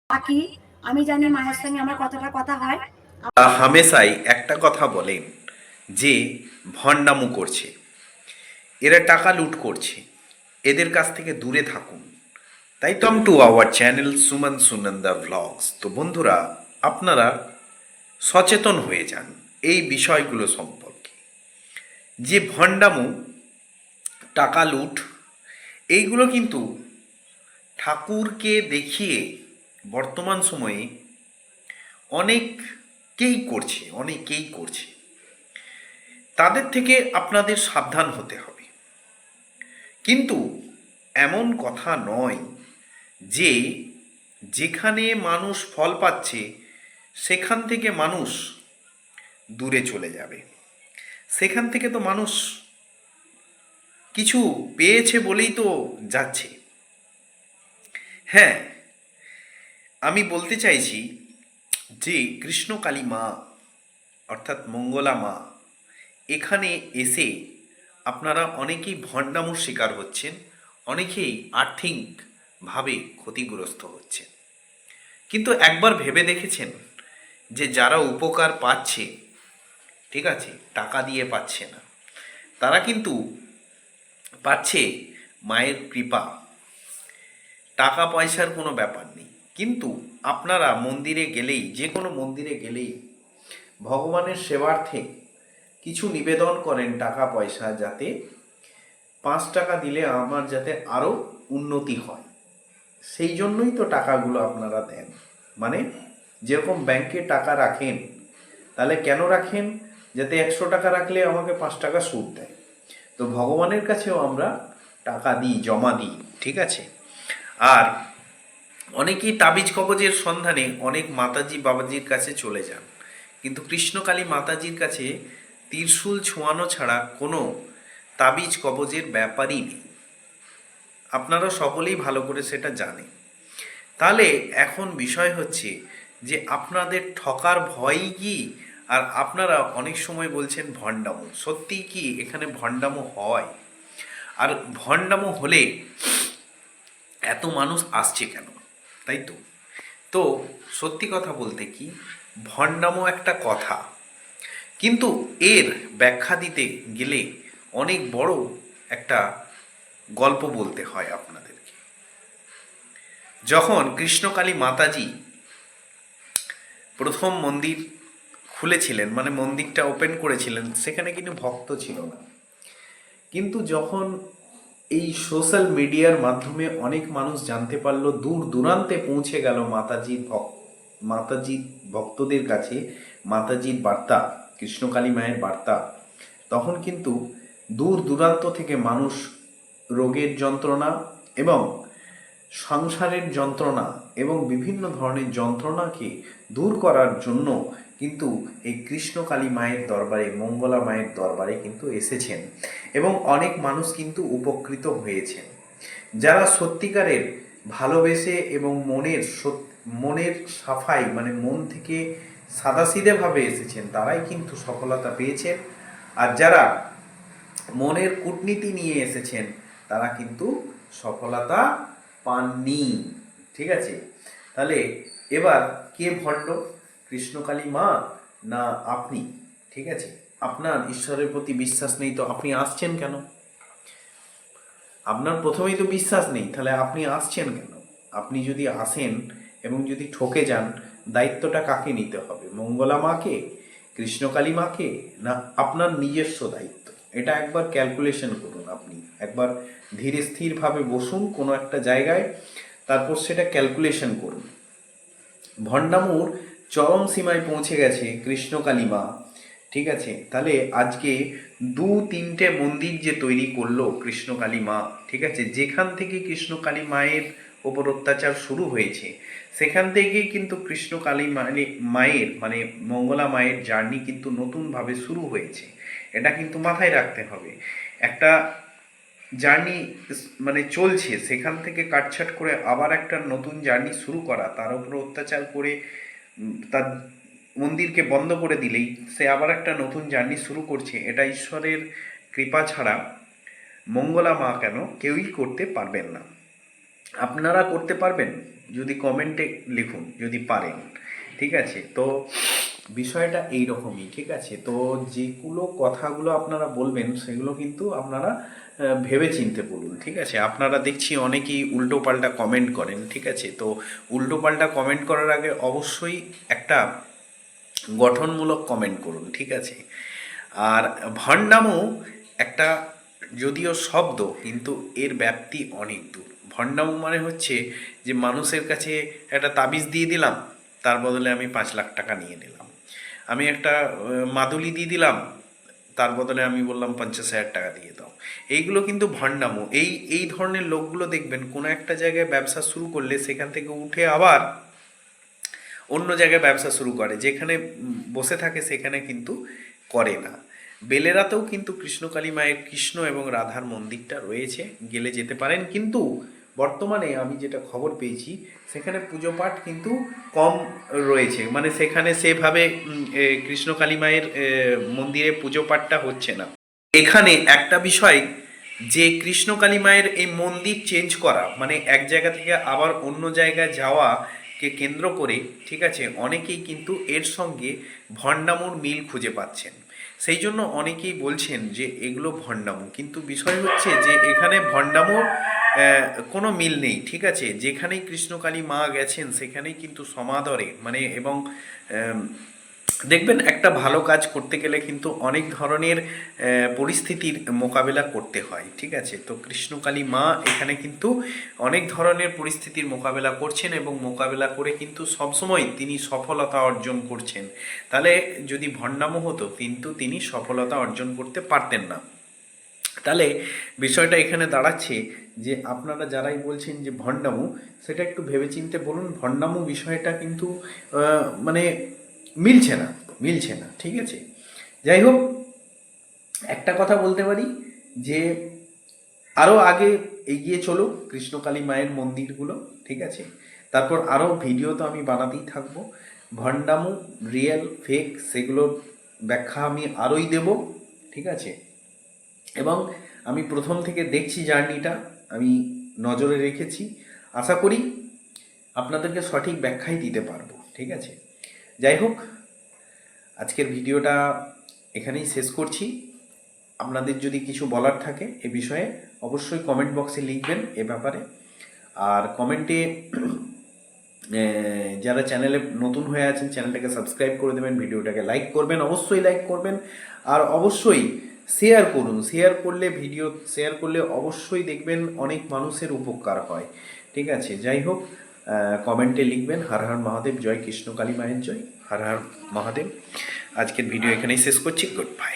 বাকি আমি জানি মায়ের সঙ্গে আমার কতটা কথা হয়। হামেশাই একটা কথা বলেন যে ভণ্ডামু করছে, এরা টাকা লুট করছে, এদের কাছ থেকে দূরে থাকুন। তাই তো to our channel Suman Sunanda vlogs. তো বন্ধুরা, আপনারা সচেতন হয়ে যান এই বিষয়গুলো সম্পর্কে। যে ভণ্ডামু, টাকা লুট, এইগুলো কিন্তু ঠাকুরকে দেখিয়ে বর্তমান সময়ে অনেকেই করছে। তাদের থেকে আপনাদের সাবধান হতে হবে। কিন্তু এমন কথা নয় যে যেখানে মানুষ ফল পাচ্ছে সেখান থেকে মানুষ দূরে চলে যাবে। সেখান থেকে তো মানুষ কিছু পেয়েছে বলেই তো যাচ্ছে। হ্যাঁ, আমি বলতে চাইছি যে কৃষ্ণকালী মা অর্থাৎ মঙ্গলা মা এখানে এসে আপনারা অনেকেই ভণ্ডামোর শিকার হচ্ছেন, অনেকেই আর্থিকভাবে ক্ষতিগ্রস্ত হচ্ছেন। কিন্তু একবার ভেবে দেখেছেন যে যারা উপকার পাচ্ছে, ঠিক আছে, টাকা দিয়ে পাচ্ছে না, তারা কিন্তু পাচ্ছে মায়ের কৃপা। টাকা পয়সার কোনো ব্যাপার নেই। কিন্তু আপনারা মন্দিরে গেলেই, যে কোনো মন্দিরে গেলেই ভগবানের সেবার্থে কিছু নিবেদন করেন টাকা পয়সা, যাতে 5 টাকা দিলে আমার যাতে আরও উন্নতি হয়। সেই জন্যই তো টাকাগুলো আপনারা দেন। মানে যেরকম ব্যাংকে টাকা রাখেন, তাহলে কেন রাখেন? যাতে 100 টাকা রাখলে আমাকে 5 টাকা সুদ দেয়। তো ভগবানের কাছেও আমরা টাকা দিই, জমা দিই, ঠিক আছে। আর অনেকেই তাবিজ কবজের সন্ধানে অনেক মাতাজি বাবাজির কাছে চলে যান, কিন্তু কৃষ্ণকালী মাতাজির কাছে ত্রিশূল ছোঁয়ানো ছাড়া কোনো তাবিজ কবজের ব্যাপারই নেই। আপনারা সকলেই ভালো করে সেটা জানেন। তাহলে এখন বিষয় হচ্ছে যে আপনাদের ঠকার ভয়ই কি? আর আপনারা অনেক সময় বলছেন ভণ্ডামো। সত্যিই কি এখানে ভণ্ডামো হয়? আর ভণ্ডামো হলে এত মানুষ আসছে কেন? তাই তো। তো সত্যি কথা বলতে কি, ভণ্ডামো একটা কথা, কিন্তু এর ব্যাখ্যা দিতে গেলে অনেক বড় একটা গল্প বলতে হয় আপনাদেরকে। যখন কৃষ্ণকালী মাতাজি প্রথম মন্দির খুলেছিলেন, মানে মন্দিরটা ওপেন করেছিলেন, সেখানে কিন্তু ভক্ত ছিল না। কিন্তু যখন এই সোশ্যাল মিডিয়ার মাধ্যমে অনেক মানুষ জানতে পারলো, দূর দূরান্তে পৌঁছে গেল মাতাজির ভক্তদের কাছে মাতাজির বার্তা, কৃষ্ণকালী মায়ের বার্তা, তখন কিন্তু দূর দূরান্ত থেকে মানুষ রোগের যন্ত্রণা এবং সংসারের যন্ত্রণা এবং বিভিন্ন ধরনের যন্ত্রণাকে দূর করার জন্য কিন্তু এই কৃষ্ণকালী মায়ের দরবারে, মঙ্গলা মায়ের দরবারে কিন্তু এসেছেন এবং অনেক মানুষ কিন্তু উপকৃত হয়েছেন। যারা সত্যিকারের ভালোবেসে এবং মনের সাফাই, মানে মন থেকে সাদাসিধেভাবে এসেছেন, তারাই কিন্তু সফলতা পেয়েছেন। আর যারা মনের কূটনীতি নিয়ে এসেছেন, তারা কিন্তু সফলতা পাননি। ঠিক আছে। তাহলে এবার কে ভণ্ড, কৃষ্ণকালী মা না আপনি? ঠিক আছে, আপনার ঈশ্বরের প্রতি বিশ্বাস নেই তো আপনি আসছেন কেন? আপনার প্রথমেই তো বিশ্বাস নেই, তাহলে আপনি আসছেন কেন? আপনি যদি আসেন এবং যদি ঠকে যান, দায়িত্বটা কাকে নিতে হবে? মঙ্গলা মাকে, কৃষ্ণকালী মাকে, না আপনার নিজস্ব দায়িত্ব? এটা একবার ক্যালকুলেশন করুন। আপনি একবার ধীরে স্থিরভাবে বসুন কোনো একটা জায়গায়, তারপর সেটা ক্যালকুলেশন করুন। ভণ্ডামুর চরম সীমায় পৌঁছে গেছে কৃষ্ণকালী মা। ঠিক আছে, তাহলে আজকে 2-3টে মন্দির যে তৈরি করলো কৃষ্ণকালী মা, ঠিক আছে, যেখান থেকে কৃষ্ণকালী মায়ের ওপর অত্যাচার শুরু হয়েছে, সেখান থেকেই কিন্তু কৃষ্ণকালী মায়ের মানে মঙ্গলা মায়ের জার্নি কিন্তু নতুনভাবে শুরু হয়েছে। এটা কিন্তু মাথায় রাখতে হবে। একটা জার্নি মানে চলছে, সেখান থেকে কাটছাট করে আবার একটা নতুন জার্নি শুরু করা, তার উপর অত্যাচার করে তার মন্দিরকে বন্ধ করে দিলেই সে আবার একটা নতুন জার্নি শুরু করছে, এটা ঈশ্বরের কৃপা ছাড়া মঙ্গলা মা কেন কেউই করতে পারবেন না। আপনারা করতে পারবেন? যদি কমেন্টে লিখুন যদি পারেন, ঠিক আছে? তো বিষয়টা এই রকমই, ঠিক আছে? তো যেগুলো কথাগুলো আপনারা বলবেন সেগুলো কিন্তু আপনারা ভেবে চিন্তে বলুন, ঠিক আছে? আপনারা দেখছি অনেকেই উল্টোপাল্টা কমেন্ট করেন, ঠিক আছে? তো উল্টোপাল্টা কমেন্ট করার আগে অবশ্যই একটা গঠনমূলক কমেন্ট করুন, ঠিক আছে? আর ভণ্ডামও একটা যদিও শব্দ, কিন্তু এর ব্যাপ্তি অনেক দূর। ভণ্ডামো মানে হচ্ছে যে মানুষের কাছে একটা তাবিজ দিয়ে দিলাম, তার বদলে আমি 5 লাখ টাকা নিয়ে নিলাম। আমি একটা মাদুলি দিয়ে দিলাম, তার বদলে আমি বললাম 50,000 টাকা দিয়ে দাও। এইগুলো কিন্তু ভণ্ডামো। এই ধরনের লোকগুলো দেখবেন কোনো একটা জায়গায় ব্যবসা শুরু করলে সেখান থেকে উঠে আবার অন্য জায়গায় ব্যবসা শুরু করে, যেখানে বসে থাকে সেখানে কিন্তু করে না। বেলেরাতেও কিন্তু কৃষ্ণকালী মায়ের কৃষ্ণ এবং রাধার মন্দিরটা রয়েছে, গেলে যেতে পারেন। কিন্তু বর্তমানে আমি যেটা খবর পেয়েছি সেখানে পুজো পাঠ কিন্তু কম রয়েছে, মানে সেখানে সেভাবে কৃষ্ণকালী মায়ের মন্দিরে পুজো পাঠটা হচ্ছে না। এখানে একটা বিষয়, যে কৃষ্ণকালী মায়ের এই মন্দির চেঞ্জ করা মানে এক জায়গা থেকে আবার অন্য জায়গায় যাওয়াকে কেন্দ্র করে, ঠিক আছে, অনেকেই কিন্তু এর সঙ্গে ভণ্ডামোর মিল খুঁজে পাচ্ছেন। সেই জন্য অনেকেই বলছেন যে এগুলো ভণ্ডামো, কিন্তু বিষয় হচ্ছে যে এখানে ভণ্ডামোর কোনো মিল নেই, ঠিক আছে? যেখানেই কৃষ্ণকালী মা গেছেন সেখানেই কিন্তু সমাদরে মানে এবং দেখবেন একটা ভালো কাজ করতে গেলে কিন্তু অনেক ধরনের পরিস্থিতির মোকাবেলা করতে হয়, ঠিক আছে? তো কৃষ্ণকালী মা এখানে কিন্তু অনেক ধরনের পরিস্থিতির মোকাবেলা করছেন এবং মোকাবেলা করে কিন্তু সবসময় তিনি সফলতা অর্জন করছেন। তাহলে যদি ভণ্ডামো হতো কিন্তু তিনি সফলতা অর্জন করতে পারতেন না। তাহলে বিষয়টা এখানে দাঁড়াচ্ছে যে আপনারা যারাই বলছেন যে ভণ্ডামো, সেটা একটু ভেবেচিন্তে বলুন। ভণ্ডামো বিষয়টা কিন্তু মানে মিলছে না, ঠিক আছে? যাই হোক, একটা কথা বলতে পারি যে আরও আগে এগিয়ে চলো কৃষ্ণকালী মায়ের মন্দিরগুলো, ঠিক আছে? তারপর আরও ভিডিও তো আমি বানাতেই থাকবো। ভণ্ডামো রিয়েল ফেক সেগুলোর ব্যাখ্যা আমি আরোই দেব, ঠিক আছে? এবং আমি প্রথম থেকে দেখছি জার্নিটা, আমি নজরে রেখেছি। আশা করি আপনাদেরকে সঠিক ব্যাখ্যাই দিতে পারবো, ঠিক আছে? যাই হোক, আজকের ভিডিওটা এখানেই শেষ করছি। আপনাদের যদি কিছু বলার থাকে এ বিষয়ে অবশ্যই কমেন্ট বক্সে লিখবেন এ ব্যাপারে। আর কমেন্টে যারা চ্যানেলে নতুন হয়ে আছেন চ্যানেলটাকে সাবস্ক্রাইব করে দেবেন, ভিডিওটাকে লাইক করবেন, অবশ্যই লাইক করবেন। আর অবশ্যই শেয়ার করুন, শেয়ার করলে অবশ্যই দেখবেন অনেক মানুষের উপকার হয়, ঠিক আছে? যাই হোক, কমেন্টে লিখবেন হর হর মহাদেব, জয় কৃষ্ণকালী মায়ের জয়, হর হর মহাদেব। আজকের ভিডিও এখানেই শেষ করছি। Good bye.